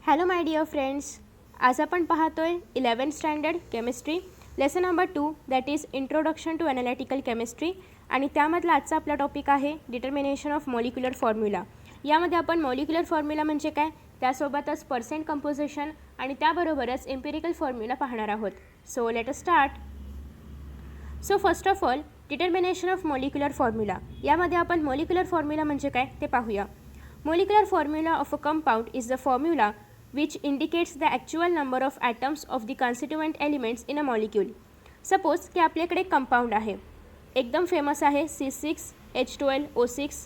Hello my dear friends, आज आपण पाहतोय 11th standard chemistry lesson number 2 that is introduction to analytical chemistry आणि त्यामधला आजचा आपला टॉपिक आहे डिटर्मिनेशन ऑफ मॉलिक्युलर फॉर्म्युला. यामध्ये आपण मॉलिक्युलर फॉर्म्युला म्हणजे काय, त्यासोबतच पर्सेंट कंपोजिशन आणि त्याबरोबरच एम्पिरिकल फॉर्म्युला पाहणार आहोत. So let us start. So first of all determination of molecular formula. यामध्ये आपण मॉलिक्युलर फॉर्म्युला म्हणजे काय ते पाहूया. Molecular formula of a compound is the formula which indicates the actual number of atoms of the constituent elements in a molecule. Suppose की आपल्याकडे compound आहे, एकदम फेमस आहे C6H12O6,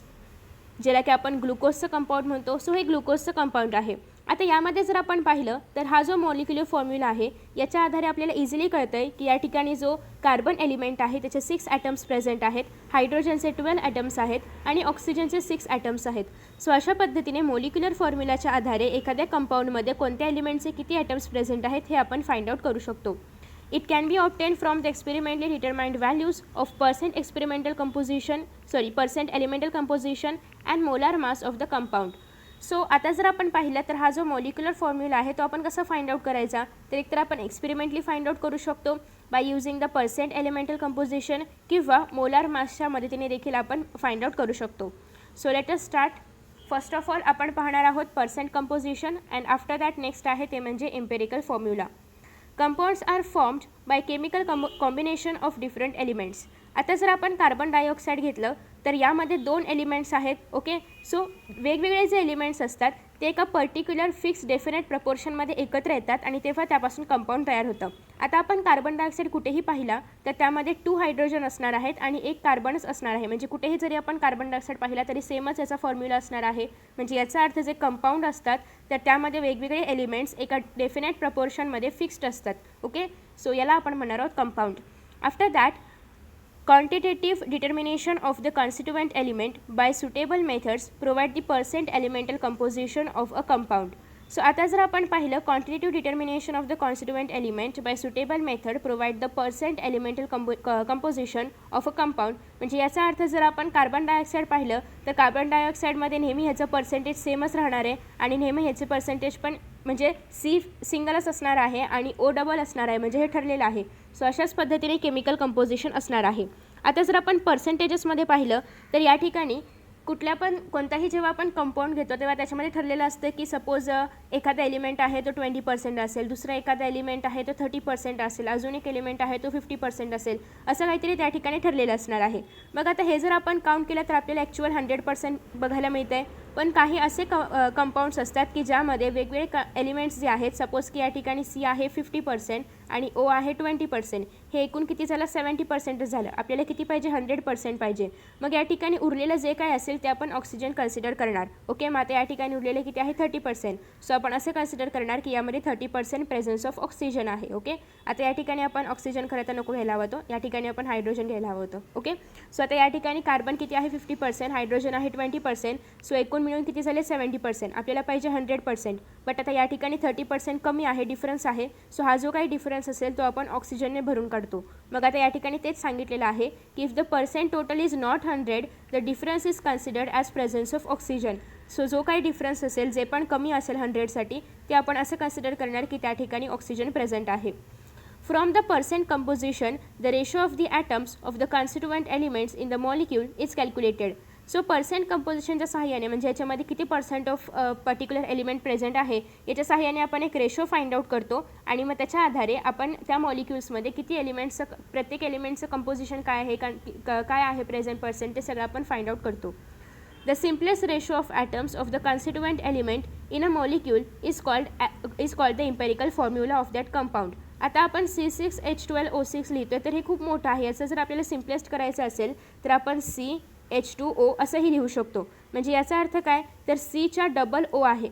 ज्याला की आपण ग्लुकोजचं कंपाउंड म्हणतो. सो हे ग्लुकोजचं कंपाउंड आहे. आता यामध्ये जर आपण पाहिलं तर हा जो मॉलिक्युलर फॉर्म्युला आहे याच्या आधारे आपल्याला इझिली कळतं आहे की या ठिकाणी जो कार्बन एलिमेंट आहे त्याचे 6 ॲटम्स प्रेझेंट आहेत, हायड्रोजनचे 12 ॲटम्स आहेत आणि ऑक्सिजनचे 6 ॲटम्स आहेत. सो अशा पद्धतीने मॉलिक्युलर फॉर्म्युलाच्या आधारे एखाद्या कंपाउंडमध्ये कोणत्या एलिमेंटचे किती ॲटम्स प्रेझेंट आहेत हे आपण फाइंड आउट करू शकतो. It can be obtained from the experimentally determined values of percent elemental composition and molar mass of the compound. So आता जर आपण पाहिलं तर हा जो मॉलिक्युलर फॉर्म्युला आहे तो आपण कसा फाइंड आउट करायचा, तर एकतर आपण एक्सपेरिमेंटली फाइंड आउट करू शकतो by using the percent elemental composition किंवा मोलार मासच्या मदतीने देखील आपण फाइंड आउट करू शकतो. So let us start. First of all आपण पाहणार आहोत percent composition and after that next आहे ते म्हणजे empirical formula. Compounds are formed by chemical combination of different elements. आता जर आपण कार्बन डायऑक्साईड घेतलं तर यामध्ये 2 एलिमेंट्स आहेत. ओके, सो वेगवेगळे जे एलिमेंट्स असतात ते एका पर्टिक्युलर फिक्स डेफिनेट प्रपोर्शनमध्ये एकत्र येतात आणि तेव्हा त्यापासून कंपाऊंड तयार होतं. आता आपण कार्बन डायऑक्साईड कुठेही पाहिला तर त्यामध्ये 2 हायड्रोजन असणार आहेत आणि 1 कार्बनच असणार आहे. म्हणजे कुठेही जरी आपण कार्बन डायऑक्साईड पाहिला तरी सेमच याचा फॉर्म्युला असणार आहे. म्हणजे याचा अर्थ जे कंपाऊंड असतात तर त्यामध्ये वेगवेगळे एलिमेंट्स एका डेफिनेट प्रपोर्शनमध्ये फिक्स्ड असतात. ओके, सो याला आपण म्हणणार आहोत compound. After that quantitative determination of the constituent element by suitable methods provide the percent elemental composition of a compound. So आता जर आपण पाहिलं quantitative determination of the constituent element by suitable method provide the percent elemental composition of a compound. म्हणजे याचा अर्थ जर आपण carbon dioxide पाहिलं तर कार्बन डायऑक्साईडमध्ये नेहमी ह्याचं पर्सेंटेज सेमच राहणार आहे आणि नेहमी ह्याचे पर्सेंटेज पण म्हणजे C सिंगलच असणार आहे आणि O डबल असणार आहे, म्हणजे हे ठरलेलं आहे. सो अशाच पद्धतीने केमिकल कंपोजिशन असणार आहे. आता जर आपण पर्सेंटेजेसमध्ये पाहिलं तर या ठिकाणी कोणताही जेव्हा आपण कंपाऊंड घेतो तेव्हा त्याच्यामध्ये ठरलेलं असतं की सपोज एखादा एलिमेंट आहे तो 20% असेल, दुसरा एखादा एलिमेंट आहे तो 30% असेल, अजून एक एलिमेंट आहे तो 50% असेल, असं काहीतरी त्या ठिकाणी ठरलेलं असणार आहे. मग आता हे जर आपण काउंट केलं तर आपल्याला ॲक्च्युअल 100% बघायला मिळतं आहे. पण काही असे कंपाऊंड्स असतात की ज्यामध्ये वेगवेगळे एलिमेंट्स जे आहेत, सपोज की या ठिकाणी C आहे 50% आणि O आहे 20%, हे एकूण किती झालं 70% झालं. आपल्याला किती पाहिजे 100% पाहिजे. मग या ठिकाणी उरलेलं जे काय असेल ते आपण ऑक्सिजन कन्सिडर करणार. ओके, मग आता या ठिकाणी उरलेले किती आहे 30%. सो आपण असं कन्सिडर करणार की यामध्ये 30% प्रेझन्स ऑफ ऑक्सिजन आहे. ओके, आता या ठिकाणी आपण ऑक्सिजन खरं तर नको घ्यायला हवं होतं, या ठिकाणी आपण हायड्रोजन घ्यायला हवं होतं. ओके, सो आता या ठिकाणी कार्बन किती आहे 50%, हायड्रोजन आहे 20%. सो एकूण मिळून किती झाले 70%. आपल्याला पाहिजे 100%, बट आता या ठिकाणी 30% कमी आहे, डिफरन्स आहे. सो हा जो काही डिफरन्स असेल तो आपण ऑक्सिजनने भरून काढतो. मग आता या ठिकाणी तेच सांगितलेलं आहे की if the percent total is not 100 the difference is considered as presence of oxygen. So जो काही डिफरन्स असेल जे पण कमी असेल 100साठी ते आपण असं कन्सिडर करणार की त्या ठिकाणी ऑक्सिजन प्रेझेंट आहे. From the percent composition, the ratio of the atoms of the constituent elements in the molecule is calculated. So percent कंपोजिशनच्या सहाय्याने म्हणजे याच्यामध्ये किती percent of particular element present आहे याच्या सहाय्याने आपण एक रेशो फाइंड आउट करतो आणि मग त्याच्या आधारे आपण त्या मॉलिक्युल्समध्ये किती एलिमेंट्सचं प्रत्येक एलिमेंटचं कंपोजिशन काय आहे काय आहे प्रेझेंट पर्सेंट ते सगळं आपण फाइंड आउट करतो. The simplest ratio of atoms of the constituent element in a molecule is called the empirical formula of that compound. आता आपण C6H12O6 लिहितो तर हे खूप मोठं आहे. याचं जर आपल्याला सिम्पलेस्ट करायचं असेल तर आपण CH2O असंही लिहू शकतो. म्हणजे याचा अर्थ काय, तर Cच्या डबल O आहे,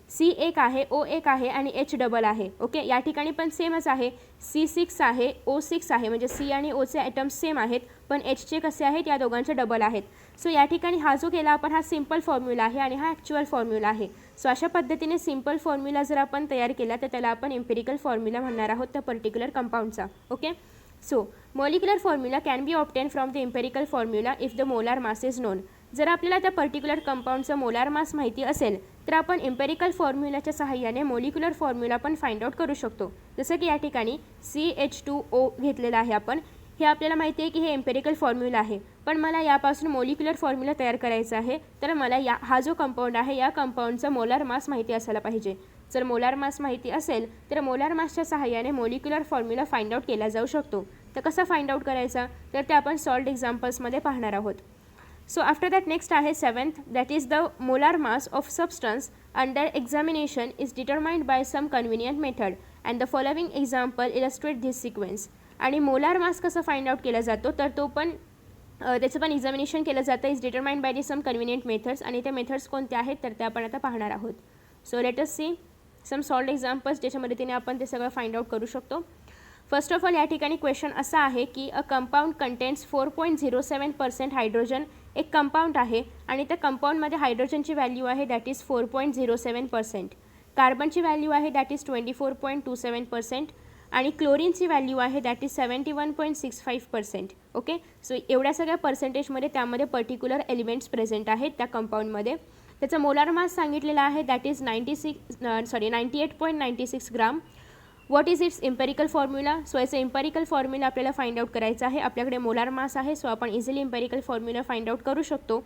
C एक आहे, O एक आहे आणि H डबल आहे. ओके, या ठिकाणी पण सेमच आहे, C6 आहे, O6 आहे, म्हणजे C आणि Oचे ॲटम्स सेम आहेत पण Hचे कसे आहेत या दोघांचे डबल आहेत. सो या ठिकाणी हा जो केला आपण हा सिम्पल फॉर्म्युला आहे आणि हा ॲक्च्युअल फॉर्म्युला आहे. सो अशा पद्धतीने सिम्पल फॉर्म्युला जर आपण तयार केला तर त्याला आपण एम्पिरिकल फॉर्म्युला म्हणणार आहोत त्या पर्टिक्युलर कंपाऊंडचा. Okay, so molecular formula can be obtain from the empirical formula if the molar mass is known. जर आपल्याला त्या पर्टिक्युलर कंपाऊंडचं मोलार मास माहिती असेल तर आपण एम्पेरिकल फॉर्म्युलाच्या सहाय्याने मॉलिक्युलर फॉर्म्युला पण फाइंड आउट करू शकतो. जसं की या ठिकाणी CH2O घेतलेलं आहे आपण. हे आपल्याला माहिती आहे की हे एम्पेरिकल फॉर्म्युला आहे, पण मला यापासून मॉलिक्युलर फॉर्म्युला तयार करायचा आहे. तर मला हा जो कंपाऊंड आहे या कंपाऊंडचा मोलार मास माहिती असायला पाहिजे. जर मोलार मास माहिती असेल तर मोलार मासच्या सहाय्याने मॉलिक्युलर फॉर्म्युला फाइंड आउट केला जाऊ शकतो. तर कसा फाइंड आउट करायचा तर ते आपण सॉल्व्ड एक्झाम्पल्समध्ये पाहणार आहोत. सो आफ्टर दॅट नेक्स्ट आहे 7th, that is the molar mass of substance under examination is determined by some convenient method and the following example illustrate this sequence. आणि मोलार मास कसा find out केला जातो तर तो पण त्याचं पण एक्झामिनेशन केलं जातं. Is determined by the some convenient methods. आणि ते मेथड्स कोणते आहेत तर ते आपण आता पाहणार आहोत. सो लेट अस सी सम सॉल्व्ड एक्झाम्पल्स ज्याच्या मदतीने आपण ते सगळं फाइंड आउट करू शकतो. फर्स्ट ऑफ ऑल या ठिकाणी क्वेश्चन असा आहे की अ कंपाऊंड कंटेन्स 4.07% हायड्रोजन. एक कंपाऊंड आहे आणि त्या कंपाऊंडमध्ये हायड्रोजनची व्हॅल्यू आहे दॅट इज 4.07%. कार्बनची व्हॅल्यू आहे दॅट इज 24.27% आणि क्लोरीनची व्हॅल्यू आहे दॅट इज 71.65%. ओके, सो एवढ्या सगळ्या पर्सेंटेजमध्ये त्यामध्ये पर्टिक्युलर एलिमेंट्स प्रेझेंट आहेत त्या कंपाऊंडमध्ये. त्याचा मोलार मास सांगितलेला आहे that is 98.96 gram. What is it's empirical formula. So याचं एम्पेरिकल फॉर्म्युला आपल्याला फाइंड आउट करायचं आहे. आपल्याकडे मोलार मास आहे सो आपण easily empirical formula find out करू शकतो.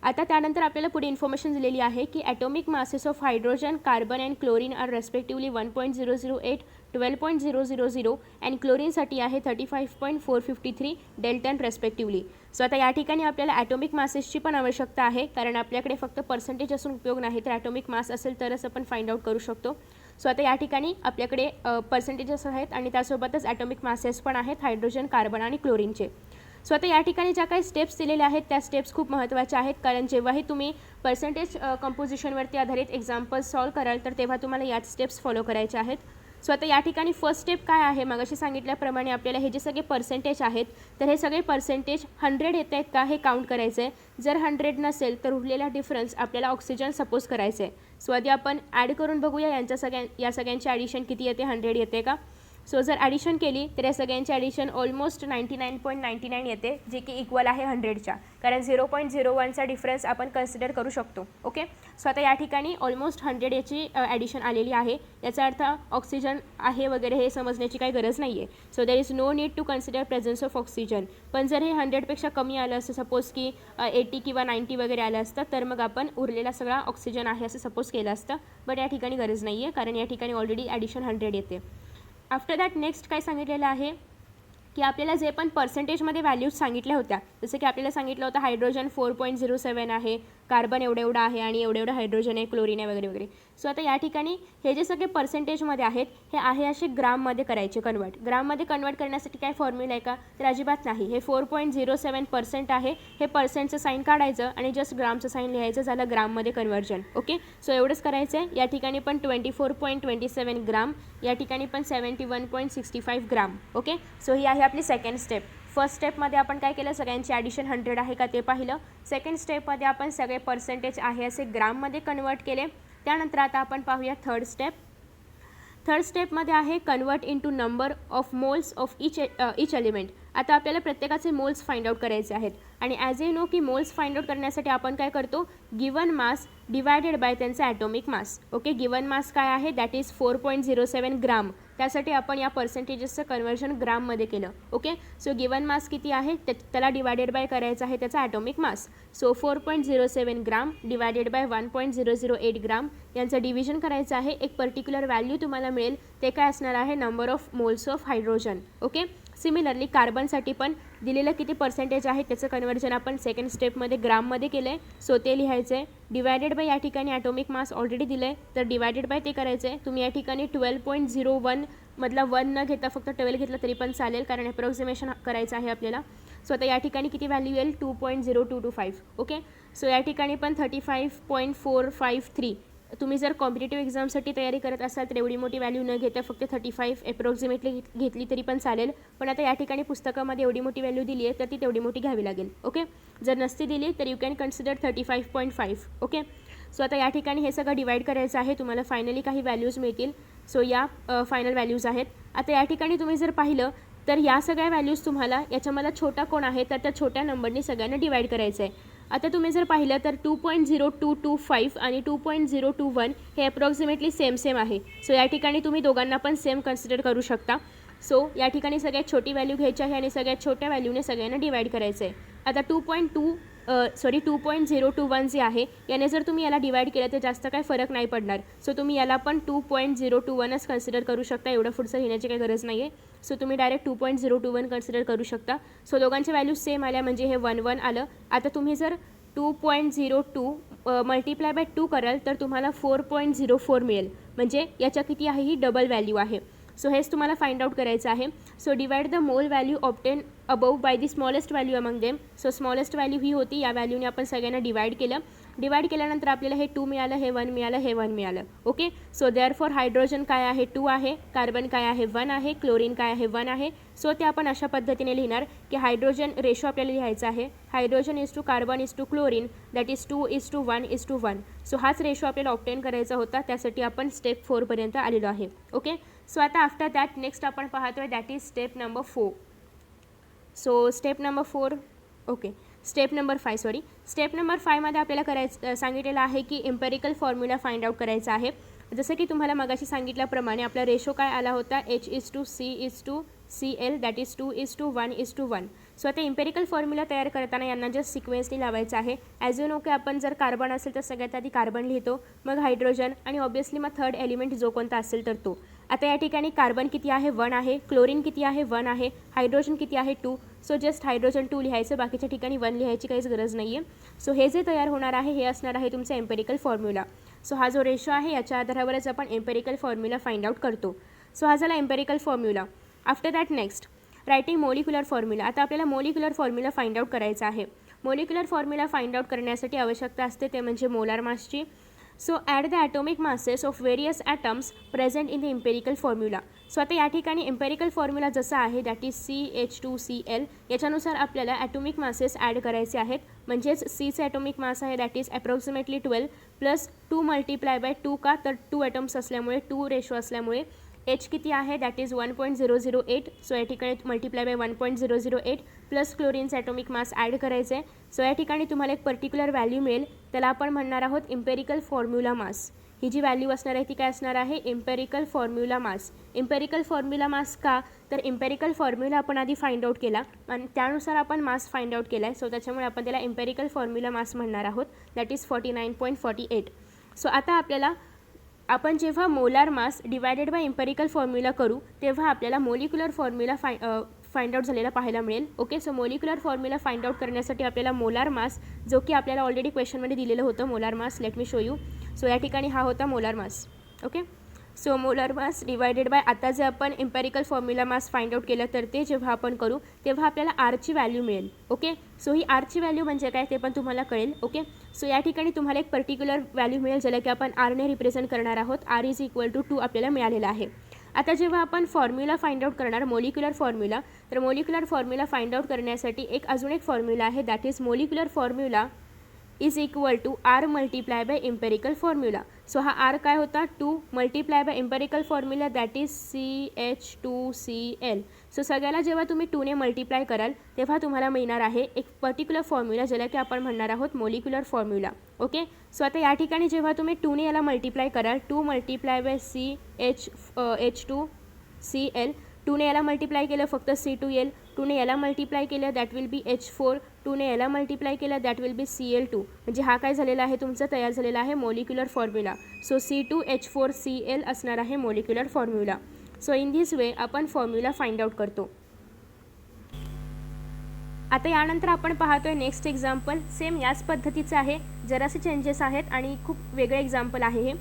आता त्यानंतर आपल्याला पुढे इन्फॉर्मेशन दिलेली आहे की atomic masses of hydrogen, carbon and chlorine are respectively 1.008, 12.000 and क्लोरीनसाठी आहे 35.453 डेल्टन रेस्पेक्टिवली. सो आता या ठिकाणी आपल्याला ॲटॉमिक मासेसची पण आवश्यकता आहे, कारण आपल्याकडे फक्त पर्सेंटेज असून उपयोग नाही, तर ॲटॉमिक मास असेल तरच आपण फाइंड आउट करू शकतो. सो आता या ठिकाणी आपल्याकडे पर्सेंटेजेस आहेत आणि त्यासोबतच ॲटॉमिक मासेस पण आहेत हायड्रोजन, कार्बन आणि क्लोरीनचे. सो आता या ठिकाणी ज्या काही स्टेप्स दिलेल्या आहेत त्या स्टेप्स खूप महत्त्वाच्या आहेत, कारण जेव्हाही तुम्ही पर्सेंटेज कंपोजिशनवरती आधारित एक्झाम्पल्स सॉल्व कराल तर तेव्हा तुम्हाला याच स्टेप्स फॉलो करायच्या आहेत. सो आता या ठिकाणी फर्स्ट स्टेप काय आहे, मगाशी सांगितल्याप्रमाणे आपल्याला हे जे सगळे पर्सेंटेज आहेत तर हे सगळे पर्सेंटेज 100 येत आहेत का हे काउंट करायचं आहे. जर 100 नसेल तर उरलेला डिफरन्स आपल्याला ऑक्सिजन सपोज करायचं आहे. सो आधी आपण ॲड करून बघूया या सगळ्यांचे ॲडिशन किती येते, 100 येते का. सो जर ॲडिशन केली तर या सगळ्यांची ॲडिशन ऑलमोस्ट 99.99 येते, जे की इक्वल आहे 100च्या, कारण 0.01चा डिफरन्स आपण कन्सिडर करू शकतो. ओके, सो आता या ठिकाणी ऑलमोस्ट 100 याची ॲडिशन आलेली आहे. याचा अर्थ ऑक्सिजन आहे वगैरे हे समजण्याची काही गरज नाही आहे. So there is no need to consider presence of oxygen. पण जर हे 100पेक्षा कमी आलं असतं, सपोज की 80 किंवा 90 वगैरे आलं असतं, तर मग आपण उरलेला सगळा ऑक्सिजन आहे असं सपोज केलं असतं. बट या ठिकाणी गरज नाही आहे, कारण या ठिकाणी ऑलरेडी ॲडिशन 100 येते. आफ्टर दॅट नेक्स्ट काय सांगितलेलं आहे की आपल्याला जे पण पर्सेंटेजमध्ये व्हॅल्यूज सांगितल्या होत्या, जसं की आपल्याला सांगितलं होतं हायड्रोजन 4.07 आहे, कार्बन एवढं आहे आणि एवढं हायड्रोजन आहे, क्लोरीन आहे वगैरे वगैरे. सो आता या ठिकाणी हे जे सगळे पर्सेंटेजमध्ये आहेत हे आहे असे ग्राममध्ये करायचे कन्वर्ट. ग्राममध्ये कन्वर्ट करण्यासाठी काय फॉर्म्युला आहे का तर अजिबात नाही. हे 4.07% आहे, हे पर्सेंटचं साईन काढायचं आणि जस्ट ग्रामचं साईन लिहायचं, झालं ग्राममध्ये कन्वर्जन. ओके, सो एवढंच करायचं आहे. या ठिकाणी पण 24.27 ग्राम, या ठिकाणी पण 71.65 ग्राम. ओके, सो ही आहे आपली सेकंड स्टेप. फर्स्ट स्टेपमध्ये आपण काय केलं, सगळ्यांची ॲडिशन 100 आहे का ते पाहिलं. सेकंड स्टेपमध्ये आपण सगळे पर्सेंटेज आहे असे ग्राममध्ये कन्वर्ट केले. त्यानंतर आता आपण पाहूया थर्ड स्टेप. थर्ड स्टेपमध्ये आहे convert into number of moles of each element. आता आपल्याला प्रत्येकाचे मोल्स फाइंड आउट करायचे आहेत आणि ॲज यू नो की मोल्स फाइंड आउट करण्यासाठी आपण काय करतो, गिवन मास डिवायडेड बाय त्यांचा atomic mass. Okay, given mass काय आहे दॅट इज 4.07 ग्राम. त्यासाठी आपण या पर्सेंटेजेसचं कन्वर्जन ग्राममध्ये केलं. ओके, सो गिवन मास किती आहे त्याला डिवायडेड बाय करायचं आहे त्याचा atomic mass. So 4.07 gram divided by 1.008 ग्राम यांचं डिव्हिजन करायचं आहे. एक पर्टिक्युलर व्हॅल्यू तुम्हाला मिळेल, ते काय असणार आहे, number of moles of hydrogen. Okay, similarly कार्बनसाठी पण दिलेलं किती पर्सेंटेज आहे त्याचं कन्वर्जन आपण सेकंड स्टेपमध्ये ग्राममध्ये केलं आहे. सो ते लिहायचं आहे. डिवायडेड बाय या ठिकाणी ॲटॉमिक मास ऑलरेडी दिलं आहे, तर डिवायडेड बाय ते करायचं आहे. तुम्ही या ठिकाणी 12.01 मधला 1 न घेता फक्त 12 घेतलं तरी पण चालेल, कारण अप्रॉक्सिमेशन करायचं आहे आपल्याला. सो आता या ठिकाणी किती व्हॅल्यू येईल, 2.0225. ओके, सो या ठिकाणी पण 35.453. तुम्ही जर कॉम्पिटेटिव्ह एक्झामसाठी तयारी करत असाल तर एवढी मोठी व्हॅल्यू न घेता फक्त 35 अप्रॉक्सिमेटली घेतली तरी पण चालेल. पण आता या ठिकाणी पुस्तकामध्ये एवढी मोठी व्हॅल्यू दिली आहे तर ती तेवढी मोठी घ्यावी लागेल. ओके, जर नसती दिली तर you can consider 35.5. Okay, so आता या ठिकाणी हे सगळं डिवाइड करायचं आहे. तुम्हाला फायनली काही व्हॅल्यूज मिळतील. सो या फायनल व्हॅल्यूज आहेत. आता या ठिकाणी तुम्ही जर पाहिलं तर या सगळ्या व्हॅल्यूज तुम्हाला याच्यामध्ये छोटा कोण आहे तर त्या छोट्या नंबरनी सगळ्यांना डिवाइड करायचं आहे. आता तुम्ही जर पाहिलं तर 2.0225 आणि 2.021 हे अप्रॉक्सिमेटली सेम आहे. सो या ठिकाणी तुम्ही दोघांना पण सेम कन्सिडर करू शकता. सो या ठिकाणी सगळ्यात छोटी व्हॅल्यू घ्यायची आहे आणि सगळ्यात छोट्या व्हॅल्यूने सगळ्यांना डिवाईड करायचं आहे. आता 2.021 जे आहे याने जर तुम्ही याला डिवाईड केलं तर जास्त काही फरक नाही पडणार. सो तुम्ही याला पण 2.021च कन्सिडर करू शकता. एवढं पुढचं लिहिण्याची काही गरज नाही आहे. सो तुम्ही डायरेक्ट 2.021 कन्सिडर करू शकता. सो दोघांच्या व्हॅल्यू सेम आल्या म्हणजे हे 1 आलं. आता तुम्ही जर 2.02 मल्टिप्लाय बाय 2 कराल तर तुम्हाला 4.04 मिळेल. म्हणजे याच्या किती आहे, ही डबल व्हॅल्यू आहे. सो हेच तुम्हाला फाइंड आउट करायचं आहे. So divide the mole value obtain above by the smallest value among them. So smallest value ही होती, या व्हॅल्यूने आपण सगळ्यांना डिवाइड केलं. डिवाइड केल्यानंतर आपल्याला हे 2 मिळालं, हे 1 मिळालं, हे 1 मिळालं. ओके. सो देअरफॉर हायड्रोजन काय आहे, 2 आहे. कार्बन काय आहे, 1 आहे. क्लोरीन काय आहे, 1 आहे. सो ते आपण अशा पद्धतीने लिहिणार की हायड्रोजन रेशो आपल्याला लिहायचा आहे. Hydrogen is to carbon is to chlorine that is 2:1:1. So हाच रेशो आपल्याला ऑब्टेन करायचा होता. त्यासाठी आपण स्टेप 4 पर्यंत आलेलो आहे. ओके. सो आता आफ्टर दॅट नेक्स्ट आपण पाहतोय that is step number 4. So step number 4 okay step number 5 step number 5 मध्ये आपल्याला करायचं सांगितलेलं आहे की एम्पेरिकल फॉर्म्युला फाइंड आउट करायचा आहे. जसं की तुम्हाला मगाशी सांगितल्याप्रमाणे आपला रेशो काय आला होता, H:C:CL दॅट इज 2:1:1. सो आता एम्पेरिकल फॉर्म्युला तयार करताना यांना जस्ट सिक्वेन्सली लावायचं आहे. ॲज यू नो की आपण जर कार्बन असेल तर सगळ्यात आधी कार्बन लिहितो, मग हायड्रोजन आणि ऑब्वियसली मग थर्ड एलिमेंट जो कोणता असेल तर तो. आता या ठिकाणी कार्बन किती आहे, 1 आहे. क्लोरीन किती आहे, 1 आहे. हायड्रोजन किती आहे, 2. सो जस्ट हायड्रोजन 2 लिहायचं, बाकीच्या ठिकाणी 1 लिहायची काहीच गरज नाही आहे. सो हे जे तयार होणार आहे हे असणार आहे तुमचं एम्पेरिकल फॉर्म्युला. सो हा जो रेशो आहे याच्या आधारावरच आपण एम्पेरिकल फॉर्म्युला फाइंड आउट करतो. सो हा झाला empirical formula. After that next writing molecular formula. आता आपल्याला मोलिक्युलर फॉर्म्युला फाइंड आउट करायचा आहे. मोलिक्युलर फॉर्म्युला फाइंड आउट करण्यासाठी आवश्यकता असते ते म्हणजे मोलार मासची. So at the atomic masses of various atoms present in the empirical formula. So आता या ठिकाणी एम्पेरिकल फॉर्म्युला जसा आहे दॅट इज CH2Cl, याच्यानुसार आपल्याला ॲटॉमिक मासेस ॲड करायचे आहेत. म्हणजेच Cचं ॲटॉमिक मास आहे that is approximately 12 plus 2 multiply bye 2 का तर 2 ॲटम्स असल्यामुळे 2 रेशो असल्यामुळे H किती आहे दॅट इज 1.008. सो या ठिकाणी मल्टिप्लाय बाय 1.008 प्लस क्लोरीनचं ॲटॉमिक मास ॲड करायचं आहे. सो या ठिकाणी तुम्हाला एक पर्टिक्युलर व्हॅल्यू मिळेल, त्याला आपण म्हणणार आहोत एम्पेरिकल फॉर्म्युला मास. ही जी व्हॅल्यू असणार आहे ती काय असणार आहे, empirical formula mass. Empirical formula mass का तर एम्पेरिकल फॉर्म्युला आपण आधी फाइंड आउट केला आणि त्यानुसार आपण मास फाइंड आउट केला आहे. सो त्याच्यामुळे आपण त्याला एम्पेरिकल फॉर्म्युला मास म्हणणार आहोत दॅट इज 49.48. सो आता आपल्याला आपण जेव्हा molar mass divided by empirical formula करू तेव्हा आपल्याला मोलिक्युलर फॉर्म्युला फाइंड आउट झालेला पाहायला मिळेल. Okay. So molecular formula find out करण्यासाठी आपल्याला मोलार मास, जो की आपल्याला ऑलरेडी क्वेश्चनमध्ये दिलेलं होतं molar mass, let me show you. So या ठिकाणी हा होता molar mass. Okay. So molar mass divided by आता जे आपण empirical formula mass find out केलं तर ते जेव्हा आपण करू तेव्हा आपल्याला आरची व्हॅल्यू मिळेल. ओके. सो ही आरची व्हॅल्यू म्हणजे काय ते पण तुम्हाला कळेल. ओके. सो या ठिकाणी तुम्हाला एक पर्टिक्युलर व्हॅल्यू मिळेल ज्याला की आपण आरने रिप्रेझेंट करणार आहोत. R इज इक्वल टू 2 आपल्याला मिळालेला आहे. आता जेव्हा आपण फॉर्म्युला फाइंड आउट करणार मोलिक्युलर फॉर्म्युला, तर मोलिक्युलर फॉर्म्युला फाइंड आउट करण्यासाठी अजून एक फॉर्म्युला आहे that is molecular formula is equal to R multiply by empirical formula. So हा R काय होता, 2 multiply by empirical formula that is CH2Cl. सो सगळ्याला जेव्हा तुम्ही 2ने मल्टिप्लाय कराल तेव्हा तुम्हाला मिळणार आहे एक पर्टिक्युलर फॉर्म्युला ज्याला की आपण म्हणणार आहोत मोलिक्युलर फॉर्म्युला. ओके. सो आता या ठिकाणी जेव्हा तुम्ही 2ने याला मल्टिप्लाय कराल, 2 मल्टिप्लाय बाय H2Cl, 2ने याला मल्टिप्लाय केलं फक्त C2L, 2ने याला मल्टिप्लाय केलं दॅट विल बी H4, 2ने याला मल्टिप्लाय केलं दॅट विल बी Cl2. म्हणजे हा काय झालेला आहे तुमचा तयार झालेला आहे मोलिक्युलर फॉर्म्युला. सो C2H4Cl असणार आहे molecular formula. So in this way आपण फॉर्म्युला फाइंड आउट करतो. आता यानंतर आपण पाहतोय नेक्स्ट एक्झाम्पल. सेम याच पद्धतीचं आहे, जरासे चेंजेस आहेत आणि खूप वेगळे एक्झाम्पल आहे हे.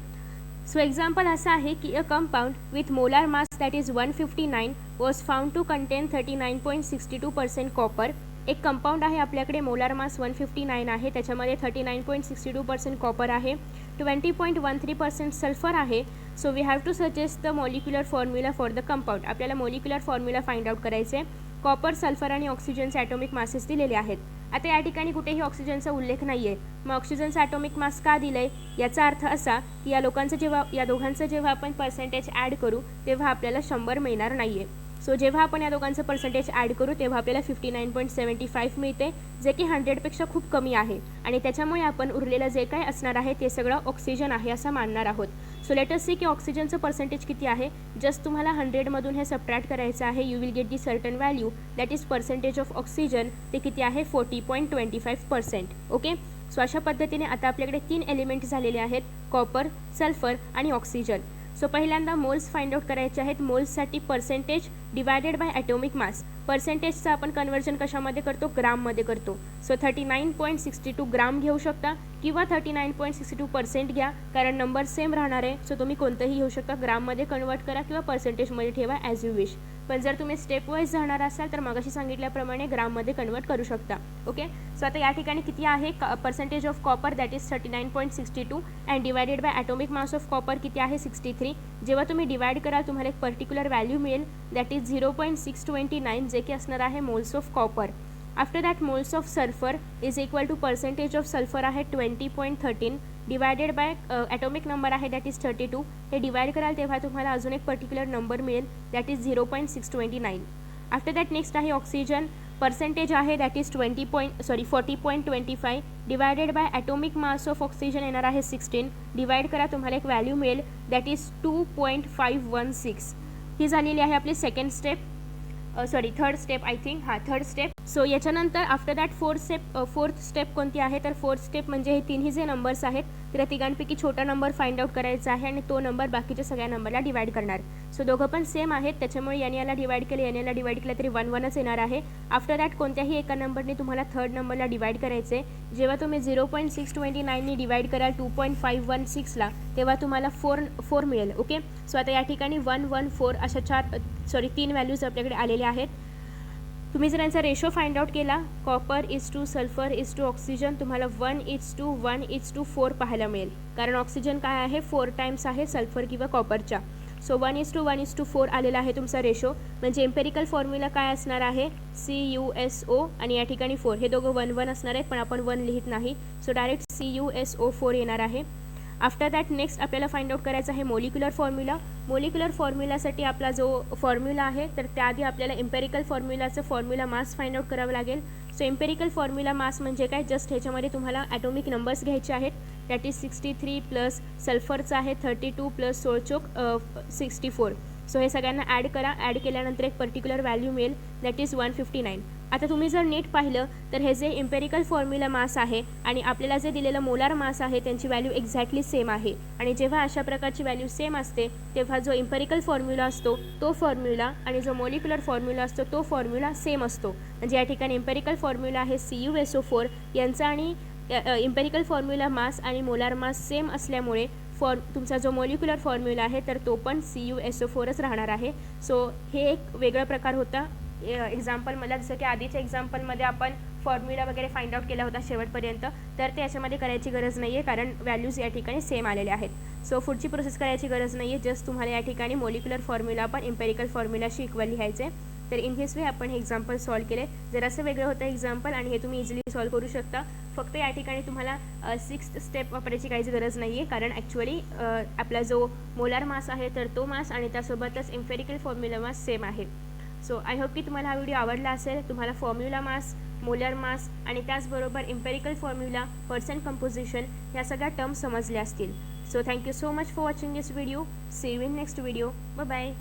सो एक्झाम्पल असं आहे की a compound with molar mass that is 159 was found to contain 39.62% copper. एक कंपाऊंड आहे आपल्याकडे, मोलार मास 159 आहे, त्याच्यामध्ये 39.62% कॉपर आहे, 20.13% सल्फर आहे. So we have to suggest the molecular formula for the compound. आपल्याला मॉलिक्युलर फॉर्म्युला फाइंड आउट करायचे. Copper, sulphur आणि ऑक्सिजनचे ॲटॉमिक मासेस दिलेले आहेत. आता या ठिकाणी कुठेही ऑक्सिजनचा उल्लेख नाही आहे. मग ऑक्सिजनचा ॲटॉमिक मास का दिलं आहे, याचा अर्थ असा की या दोघांचं जेव्हा आपण पर्सेंटेज ॲड करू तेव्हा आपल्याला 100 मिळणार नाही आहे. सो जेव्हा आपण या दोघांचं पर्सेंटेज ॲड करू तेव्हा आपल्याला 59.75 मिळते, जे की 100पेक्षा खूप कमी आहे आणि त्याच्यामुळे आपण उरलेलं जे काय असणार आहे ते सगळं ऑक्सिजन आहे असं मानणार आहोत. सो लेट अस सी की ऑक्सिजनचं पर्सेंटेज किती आहे. जस्ट तुम्हाला 100मधून हे सबट्रॅक्ट करायचं आहे. You will get the certain value that is percentage of oxygen. ते किती आहे 40.25%. ओके. सो अशा पद्धतीने आता आपल्याकडे 3 एलिमेंट झालेले आहेत, कॉपर, सल्फर आणि ऑक्सिजन. सो पहिल्यांदा मोल्स फाइंड आउट करायचे आहेत. मोल्ससाठी percentage divided by atomic mass. पर्सेंटेजचं आपण कन्वर्जन कशामध्ये करतो, ग्राममध्ये करतो. सो 39.62 ग्राम घेऊ शकता किंवा 39.62% घ्या, कारण नंबर सेम राहणार आहे. सो तुम्ही कोणतंही घेऊ शकता, ग्राममध्ये कन्वर्ट करा किंवा पर्सेंटेजमध्ये ठेवा ॲज यू विश. पण जर तुम्ही स्टेप वाईज जाणार असाल तर मगाशी सांगितल्याप्रमाणे ग्राममध्ये कन्वर्ट करू शकता. ओके. सो आता या ठिकाणी किती आहे percentage of copper that is 39.62 and divided by atomic mass of copper किती आहे 63. जेव्हा तुम्ही डिवाइड कराल तुम्हाला एक पर्टिक्युलर व्हॅल्यू मिळेल दॅट इज 0.629, जे की असणार आहे moles of copper. After that moles of sulphur is equal to percentage of sulphur आहे 20.13 डिवायडेड बाय ॲटॉमिक नंबर आहे दॅट इज 32. हे डिवाइड कराल तेव्हा तुम्हाला अजून एक पर्टिक्युलर नंबर मिळेल that is 0.629. After that next आहे ऑक्सिजन. पर्सेंटेज आहे that is 40.25 divided by atomic mass of oxygen येणार आहे 16. डिवाइड करा तुम्हाला एक व्हॅल्यू मिळेल दॅट इज 2.516. ही झालेली आहे आपली second step, third step I think, third step. So याच्यानंतर आफ्टर दॅट फोर्थ स्टेप कोणती आहे तर फोर्थ स्टेप म्हणजे हे तिन्ही जे नंबर्स आहेत त्या तिघांपैकी छोटा नंबर फाइंड आउट करायचा आहे आणि तो नंबर बाकीच्या सगळ्या नंबरला डिवाइड करणार. सो दोघं पण सेम आहेत त्याच्यामुळे याला डिवाइड केलं याला डिवाइड केलं तरी 1-1च येणार आहे. आफ्टर दॅट कोणत्याही एका नंबरने तुम्हाला थर्ड नंबरला डिवाइड करायचे. जेव्हा तुम्ही 0.629नी डिवाइड कराल 2.516ला तेव्हा तुम्हाला 4 मिळेल. ओके. सो आता या ठिकाणी 1, 1, 4 अशा 3 व्हॅल्यूज आपल्याकडे आलेल्या आहेत. तुम्ही जर यांचा रेशो फाइंड आउट केला copper is to sulphur is to oxygen तुम्हाला 1:1:4 पाहायला मिळेल, कारण ऑक्सिजन काय आहे 4 टाइम्स आहे सल्फर किंवा कॉपरच्या. सो 1:1:4 आलेला आहे तुमचा रेशो. म्हणजे एम्पेरिकल फॉर्म्युला काय असणार आहे CuSO आणि या ठिकाणी 4. हे दोघं 1-1 असणार आहेत पण आपण 1 लिहित नाही. सो डायरेक्ट CuSO4 येणार आहे. आफ्टर दॅट नेक्स्ट आपल्याला फाइंड आउट करायचं आहे मोलिक्युलर फॉर्म्युला. मोलिक्युलर फॉर्म्युलासाठी आपला जो फॉर्म्युला आहे तर त्याआधी आपल्याला एम्पेरिकल फॉर्म्युलाचं फॉर्म्युला मास फाइंड आउट करावं लागेल. सो एम्पेरिकल फॉर्म्युला मास म्हणजे काय, जस्ट ह्याच्यामध्ये तुम्हाला ॲटॉमिक नंबर्स घ्यायचे आहेत. दॅट इज 63 प्लस सल्फरचं आहे 32 प्लस 64. सो हे सगळ्यांना ॲड करा. ॲड केल्यानंतर एक पर्टिक्युलर व्हॅल्यू मिळेल दॅट इज 159. आता तुम्ही जर नीट पाहिलं तर हे जे एम्पेरिकल फॉर्म्युला मास आहे आणि आपल्याला जे दिलेलं मोलार मास आहे त्यांची व्हॅल्यू एक्झॅक्टली सेम आहे. आणि जेव्हा अशा प्रकारची व्हॅल्यू सेम असते तेव्हा जो एम्पेरिकल फॉर्म्युला असतो तो फॉर्म्युला आणि जो मोलिक्युलर फॉर्म्युला असतो तो फॉर्म्युला सेम असतो. म्हणजे या ठिकाणी एम्पेरिकल फॉर्म्युला आहे CuSO4 यांचा आणि एम्पेरिकल फॉर्म्युला मास आणि मोलार मास सेम असल्यामुळे तुमचा जो मोलिक्युलर फॉर्म्युला आहे तर तो पण CuSO4च राहणार आहे. सो हे एक वेगळा प्रकार होता एक्झाम्पलमध्ये. जसं की आधीच्या एक्झाम्पलमध्ये आपण फॉर्म्युला वगैरे फाइंड आउट केला होता शेवटपर्यंत, तर ते याच्यामध्ये करायची गरज नाही आहे कारण व्हॅल्यूज या ठिकाणी सेम आलेल्या आहेत. सो पुढची प्रोसेस करायची गरज नाही आहे. जस्ट तुम्हाला या ठिकाणी मोलिक्युलर फॉर्म्युला पण एम्पेरिकल फॉर्म्युलाशी इक्वल लिहायचे. तर इन दिस वे आपण हे एक्झाम्पल सॉल्व केले. जरासं वेगळं होतं एक्झाम्पल आणि हे तुम्ही इझिली सॉल्व करू शकता. फक्त या ठिकाणी तुम्हाला 6th स्टेप वापरायची काहीच गरज नाही आहे कारण ॲक्च्युअली आपला जो मोलार मास आहे तर तो मास आणि त्यासोबतच एम्पेरिकल फॉर्म्युला मास सेम आहे. सो आय होप की तुम्हाला हा व्हिडिओ आवडला असेल. तुम्हाला फॉर्म्युला मास, मोलर मास आणि त्याचबरोबर एम्पेरिकल फॉर्म्युला, पर्सेंट कंपोजिशन या सगळ्या टर्म्स समजल्या असतील. So thank you so much for watching this video. See you in next video. Bye bye.